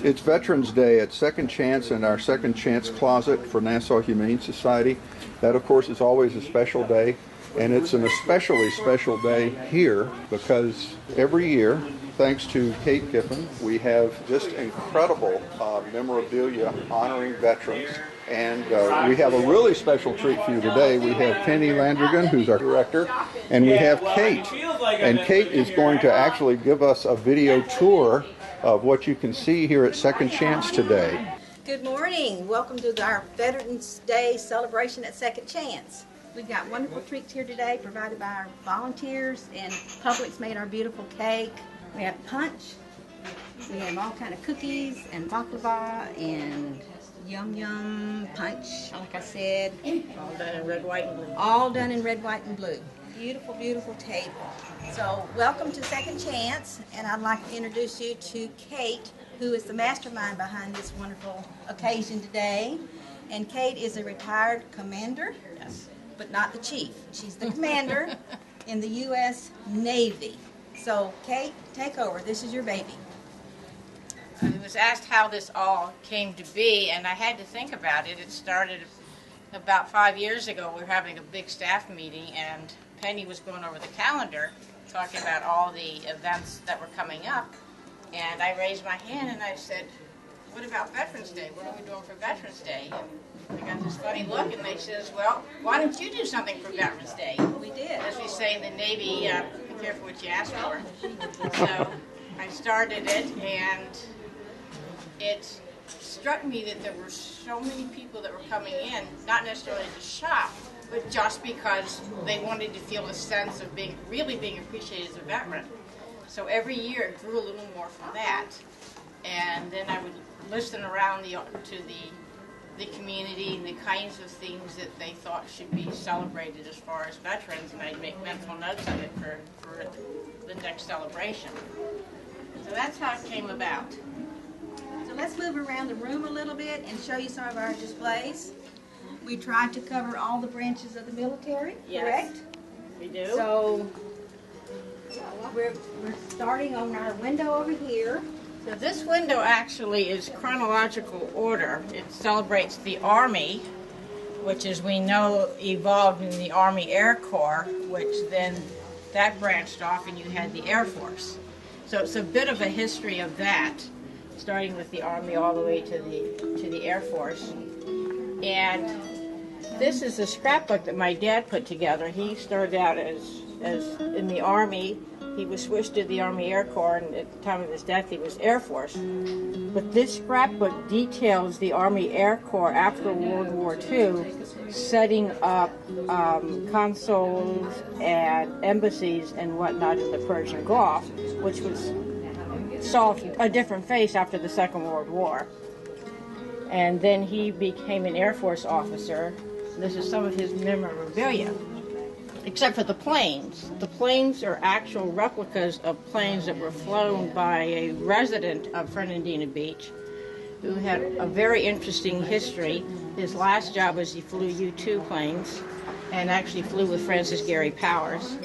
It's Veterans Day at Second Chance in our Second Chance closet for Nassau Humane Society. That, of course, is always a special day, and it's an especially special day here because every year, thanks to Kate Kiffin, we have just incredible memorabilia honoring veterans. And we have a really special treat for you today. We have Penny Landrigan, who's our director, and we have Kate. And Kate is going to actually give us a video tour of what you can see here at Second Chance today. Good morning. Welcome to our Veterans Day celebration at Second Chance. We've got wonderful treats here today provided by our volunteers, and Publix made our beautiful cake. We have punch. We have all kind of cookies and baklava and yum punch, like I said. All done in red, white, and blue. All done in red, white, and blue. Beautiful, beautiful table. So welcome to Second Chance, and I'd like to introduce you to Kate, who is the mastermind behind this wonderful occasion today. And Kate is a retired commander, Yes. but not the chief. She's the commander in the U.S. Navy. So Kate, take over. This is your baby. I was asked how this all came to be, and I had to think about it. It started about 5 years ago. We were having a big staff meeting, and Penny was going over the calendar, talking about all the events that were coming up. And I raised my hand and I said, "What about Veterans Day? What are we doing for Veterans Day?" And I got this funny look, and they says, "Well, why don't you do something for Veterans Day?" We did. As we say in the Navy, be careful what you ask for. So I started it, and it struck me that there were so many people that were coming in, not necessarily to shop, but just because they wanted to feel a sense of really being appreciated as a veteran. So every year it grew a little more from that. And then I would listen around to the community and the kinds of things that they thought should be celebrated as far as veterans, and I'd make mental notes of it for the next celebration. So that's how it came about. So let's move around the room a little bit and show you some of our displays. We tried to cover all the branches of the military, Yes, correct? we do. So we're starting on our window over here. So this window actually is chronological order. It celebrates the Army, which, as we know, evolved in the Army Air Corps, which then that branched off and you had the Air Force. So it's a bit of a history of that, starting with the Army all the way to the Air Force. And this is a scrapbook that my dad put together. He started out as in the Army. He was switched to the Army Air Corps, and at the time of his death, he was Air Force. But this scrapbook details the Army Air Corps after World War II, setting up consuls and embassies and whatnot in the Persian Gulf, which saw a different face after the Second World War. And then he became an Air Force officer. This is some of his memorabilia, except for the planes. The planes are actual replicas of planes that were flown by a resident of Fernandina Beach who had a very interesting history. His last job was he flew U-2 planes and actually flew with Francis Gary Powers.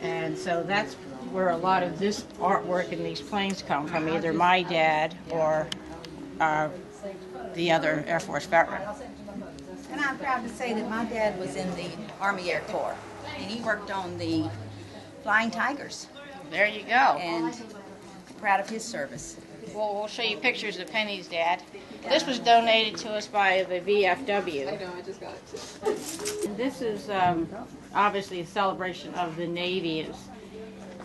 And so that's where a lot of this artwork and these planes come from, either my dad or the other Air Force veteran. And I'm proud to say that my dad was in the Army Air Corps, and he worked on the Flying Tigers, There you go. and proud of his service. We'll show you pictures of Penny's dad. This was donated to us by the VFW. I know, I just got it too. This is obviously a celebration of the Navy.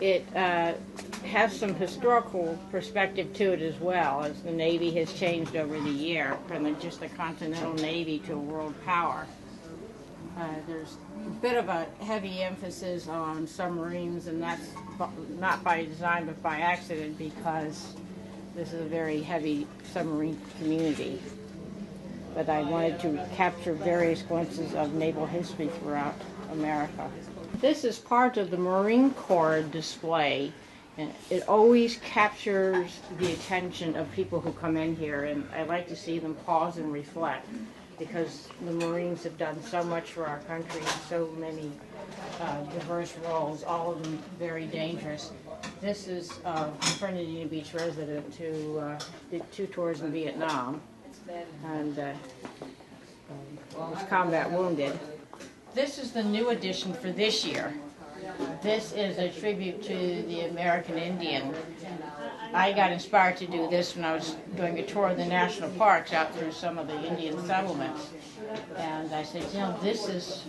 It has some historical perspective to it as well, as the Navy has changed over the year from just a continental Navy to a world power. There's a bit of a heavy emphasis on submarines, and that's not by design but by accident, because this is a very heavy submarine community. But I wanted to capture various glimpses of naval history throughout America. This is part of the Marine Corps display, and it always captures the attention of people who come in here, and I like to see them pause and reflect because the Marines have done so much for our country, so many diverse roles, all of them very dangerous. This is a Fernandina Beach resident who did 2 tours in Vietnam and was combat wounded. This is the new edition for this year. This is a tribute to the American Indian. I got inspired to do this when I was doing a tour of the national parks out through some of the Indian settlements. And I said, you know, this is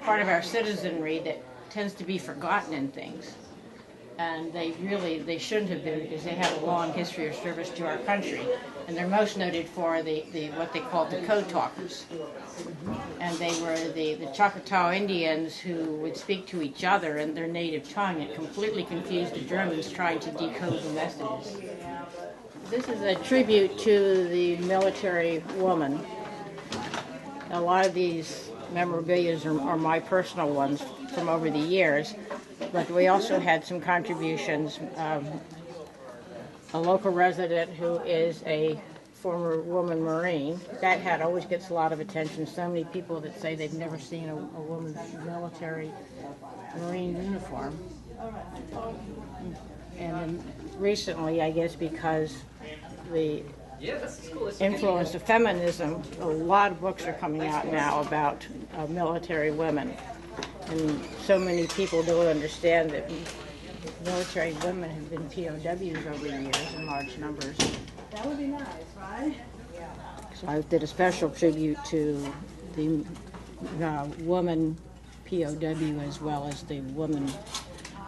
part of our citizenry that tends to be forgotten in things. And they shouldn't have been, because they have a long history of service to our country. And they're most noted for what they called the code talkers. And they were the Choctaw Indians who would speak to each other in their native tongue and completely confused the Germans trying to decode the messages. This is a tribute to the military woman. A lot of these memorabilia are my personal ones from over the years, but we also had some contributions. A local resident who is a former woman Marine. That hat always gets a lot of attention. So many people that say they've never seen a woman's military Marine uniform. And then recently, I guess because the influence of feminism, a lot of books are coming out now about military women. And so many people don't understand that military women have been POWs over the years in large numbers. That would be nice, right? So I did a special tribute to the woman POW as well as the woman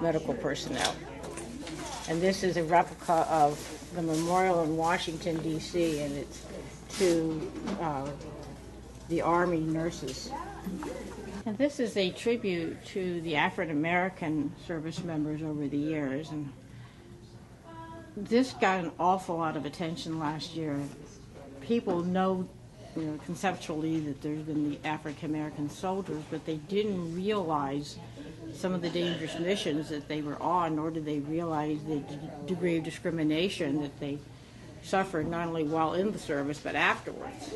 medical personnel. And this is a replica of the memorial in Washington, D.C., and it's to the Army nurses. And this is a tribute to the African American service members over the years. And this got an awful lot of attention last year. People know, conceptually that there's been the African American soldiers, but they didn't realize some of the dangerous missions that they were on, nor did they realize the degree of discrimination that they suffered not only while in the service but afterwards.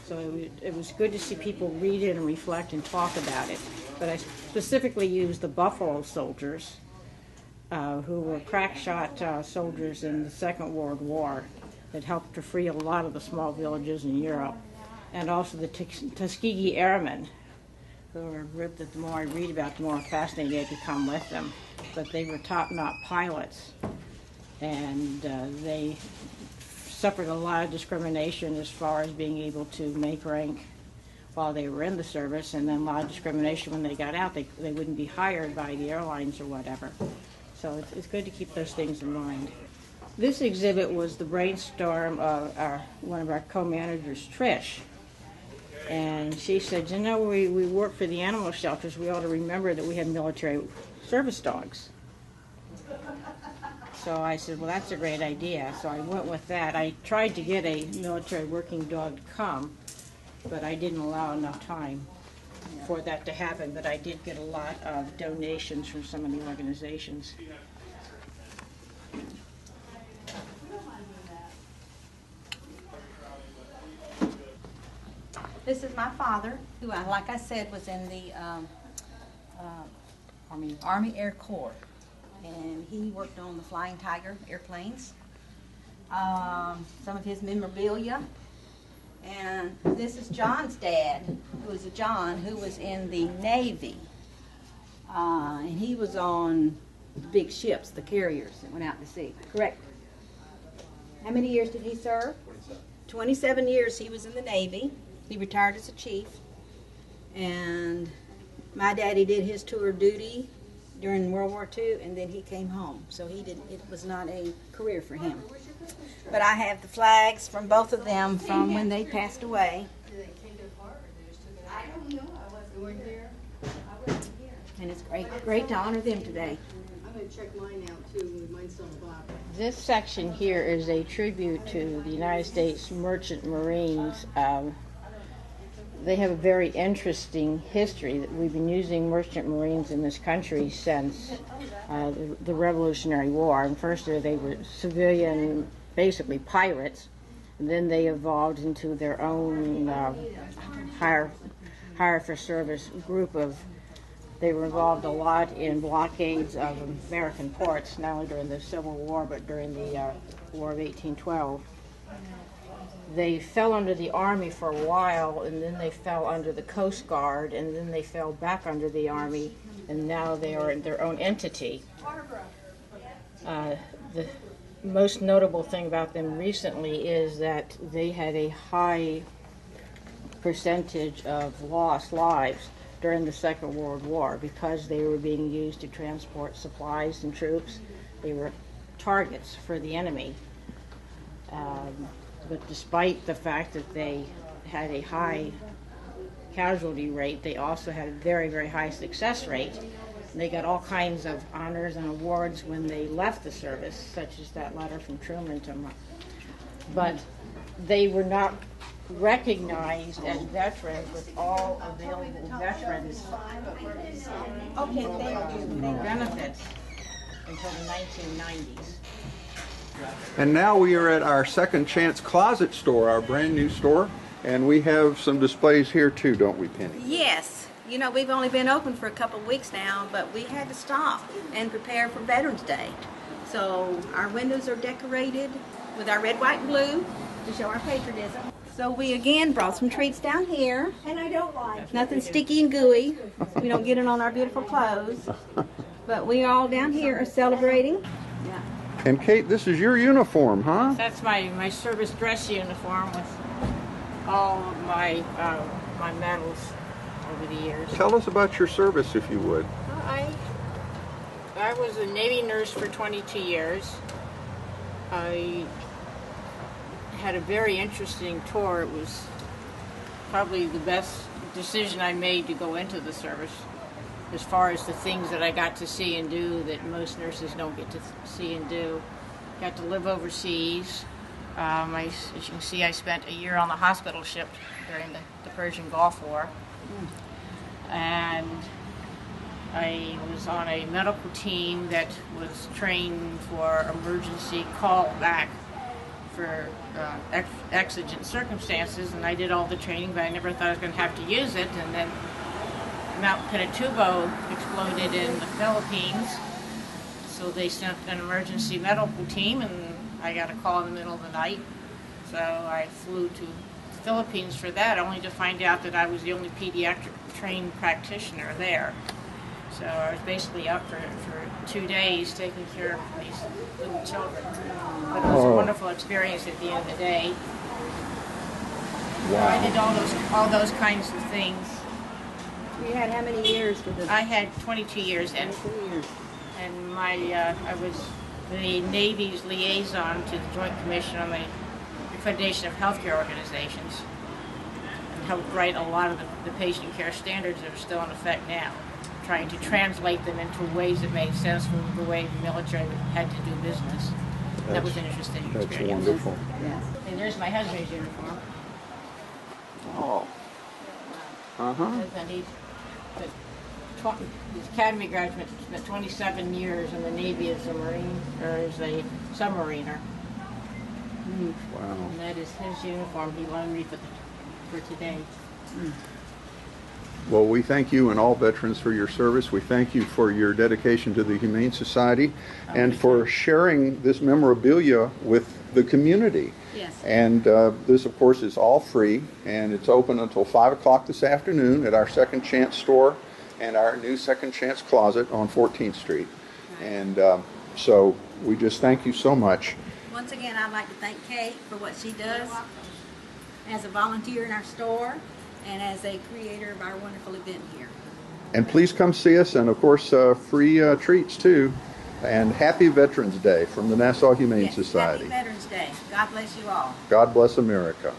So it was good to see people read it and reflect and talk about it. But I specifically used the Buffalo soldiers, who were crack shot soldiers in the Second World War that helped to free a lot of the small villages in Europe, and also the Tuskegee Airmen, who are a group that the more I read about, the more fascinated I become with them. But they were top-notch pilots, and they suffered a lot of discrimination as far as being able to make rank while they were in the service, and then a lot of discrimination when they got out. They wouldn't be hired by the airlines or whatever. So it's good to keep those things in mind. This exhibit was the brainstorm of one of our co-managers, Trish. And she said, we work for the animal shelters. We ought to remember that we have military service dogs. So I said, well, that's a great idea. So I went with that. I tried to get a military working dog to come, but I didn't allow enough time for that to happen. But I did get a lot of donations from some of the organizations. This is my father, who, like I said, was in the Army Air Corps. And he worked on the Flying Tiger airplanes. Some of his memorabilia. And this is John's dad, who was who was in the Navy. And he was on the big ships, the carriers that went out to sea. Correct. How many years did he serve? 27 years he was in the Navy. He retired as a chief. And my daddy did his tour of duty during World War II, and then he came home. So it was not a career for him. But I have the flags from both of them from when they passed away. I don't know. I wasn't here. I wasn't here. And it's great to honor them today. I'm going to check mine out too. Mine's still in the box. This section here is a tribute to the United States Merchant Marines. They have a very interesting history. We've been using merchant marines in this country since the Revolutionary War. And first they were civilian, basically pirates, And then they evolved into their own hire for service group of. They were involved a lot in blockades of American ports, not only during the Civil War, but during the War of 1812. They fell under the Army for a while, and then they fell under the Coast Guard, and then they fell back under the Army, and now they are their own entity. The most notable thing about them recently is that they had a high percentage of lost lives during the Second World War because they were being used to transport supplies and troops. They were targets for the enemy. But despite the fact that they had a high casualty rate, they also had a very, very high success rate. And they got all kinds of honors and awards when they left the service, such as that letter from Truman to them. But they were not recognized as veterans with all available veterans benefits until the 1990s. And now we are at our Second Chance Closet store, our brand new store, and we have some displays here too, don't we, Penny? Yes. You know, we've only been open for a couple of weeks now, but we had to stop and prepare for Veterans Day. So our windows are decorated with our red, white, and blue to show our patriotism. So we again brought some treats down here. And I don't like nothing sticky and gooey. We don't get it on our beautiful clothes. But we all down here are celebrating. Yeah. And Kate, this is your uniform, huh? That's my service dress uniform with all of my medals over the years. Tell us about your service, if you would. I was a Navy nurse for 22 years. I had a very interesting tour. It was probably the best decision I made to go into the service, as far as the things that I got to see and do that most nurses don't get to see and do. Got to live overseas. As you can see, I spent a year on the hospital ship during the Persian Gulf War. And I was on a medical team that was trained for emergency callback for exigent circumstances, and I did all the training, but I never thought I was going to have to use it. And then Mount Pinatubo exploded in the Philippines, so they sent an emergency medical team, and I got a call in the middle of the night. So I flew to the Philippines for that, only to find out that I was the only pediatric trained practitioner there. So I was basically up for 2 days taking care of these little children. But it was a wonderful experience at the end of the day. Wow. So I did all those kinds of things. You had how many years with the... I had 22 years, and I was the Navy's liaison to the Joint Commission on the Accreditation of Healthcare Organizations, and helped write a lot of the patient care standards that are still in effect now, trying to translate them into ways that made sense from the way the military had to do business. That was an interesting experience. That's wonderful. Yes. And there's my husband's uniform. Oh. Uh-huh. He's academy graduate, spent 27 years in the Navy as a Marine, or as a submariner. Wow. And that is his uniform he loaned me for today. Well, we thank you and all veterans for your service. We thank you for your dedication to the Humane Society and for sharing this memorabilia with the community. Yes. And this, of course, is all free, and it's open until 5 o'clock this afternoon at our Second Chance store and our new Second Chance Closet on 14th Street. And so we just thank you so much. Once again, I'd like to thank Kate for what she does as a volunteer in our store and as a creator of our wonderful event here. And please come see us, and of course, free treats too. And happy Veterans Day from the Nassau Humane Yes, Society. Happy Veterans Day. God bless you all. God bless America.